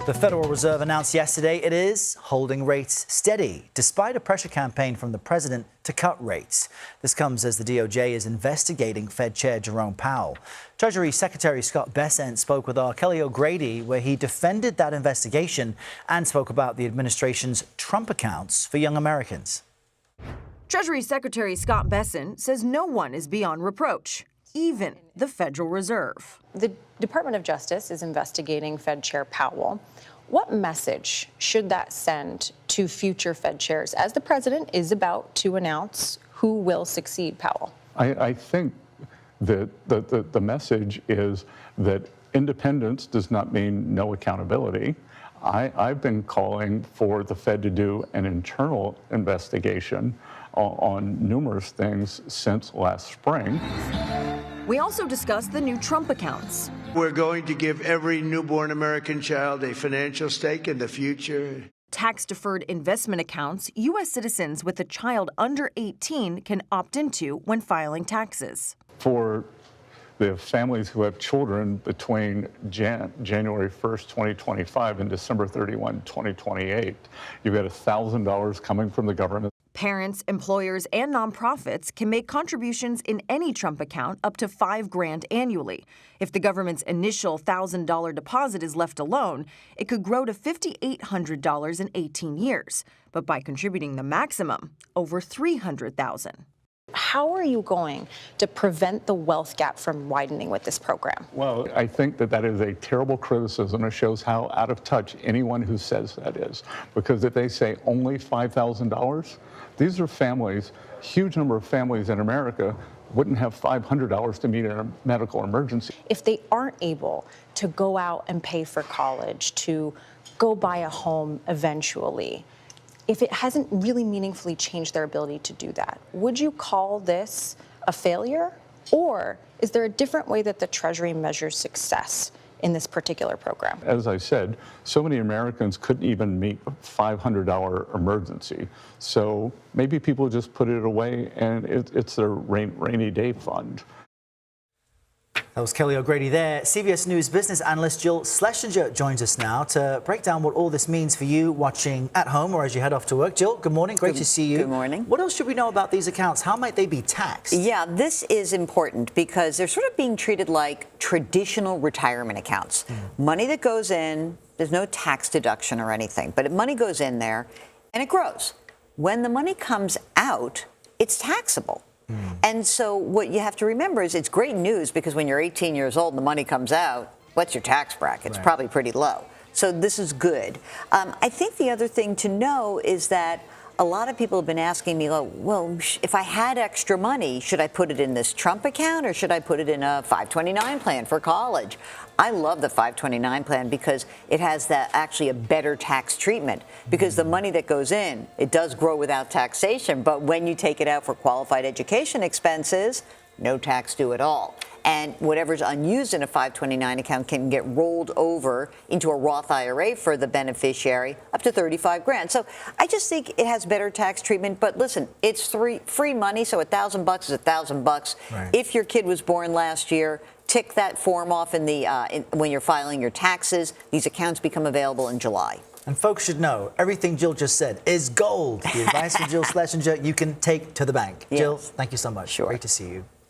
The Federal Reserve announced yesterday it is holding rates steady, despite a pressure campaign from the president to cut rates. This comes as the DOJ is investigating Fed Chair Jerome Powell. Treasury Secretary Scott Bessent spoke with our Kelly O'Grady, where he defended that investigation and spoke about the administration's Trump accounts for young Americans. Treasury Secretary Scott Bessent says no one is beyond reproach, even the Federal Reserve. The Department of Justice is investigating Fed Chair Powell. What message should that send to future Fed chairs as the president is about to announce who will succeed Powell? I think that the message is that independence does not mean no accountability. I've been calling for the Fed to do an internal investigation on numerous things since last spring. We also discussed the new Trump accounts. We're going to give every newborn American child a financial stake in the future. Tax-deferred investment accounts U.S. citizens with a child under 18 can opt into when filing taxes. For the families who have children between January 1st, 2025 and December 31, 2028, you've got $1,000 coming from the government. Parents, employers, and nonprofits can make contributions in any Trump account up to $5,000 annually. If the government's initial $1,000 deposit is left alone, it could grow to $5,800 in 18 years. But by contributing the maximum, over $300,000. How are you going to prevent the wealth gap from widening with this program? Well, I think that is a terrible criticism. It shows how out of touch anyone who says that is. Because if they say only $5,000, these are families, huge number of families in America wouldn't have $500 to meet a medical emergency. If they aren't able to go out and pay for college, to go buy a home eventually, if it hasn't really meaningfully changed their ability to do that, would you call this a failure? Or is there a different way that the Treasury measures success in this particular program? As I said, so many Americans couldn't even meet a $500 emergency. So maybe people just put it away and it's their rainy day fund. That was Kelly O'Grady there. CBS News business analyst Jill Schlesinger joins us now to break down what all this means for you watching at home or as you head off to work. Jill, good morning. Great to see you. Good morning. What else should we know about these accounts? How might they be taxed? Yeah, this is important because they're sort of being treated like traditional retirement accounts. Money that goes in, there's no tax deduction or anything, but money goes in there and it grows. When the money comes out, it's taxable. And so what you have to remember is it's great news because when you're 18 years old and the money comes out, what's your tax bracket? It's probably pretty low. So this is good. I think the other thing to know is that a lot of people have been asking me, well, if I had extra money, should I put it in this Trump account or should I put it in a 529 plan for college? I love the 529 plan because it has actually a better tax treatment because the money that goes in, it does grow without taxation. But when you take it out for qualified education expenses, no tax due at all. And whatever's unused in a 529 account can get rolled over into a Roth IRA for the beneficiary up to $35,000. So I just think it has better tax treatment. But listen, it's free money, so $1,000 is $1,000. Right. If your kid was born last year, tick that form off when you're filing your taxes. These accounts become available in July. And folks should know, everything Jill just said is gold. The advice from Jill Schlesinger you can take to the bank. Yes. Jill, thank you so much. Sure. Great to see you.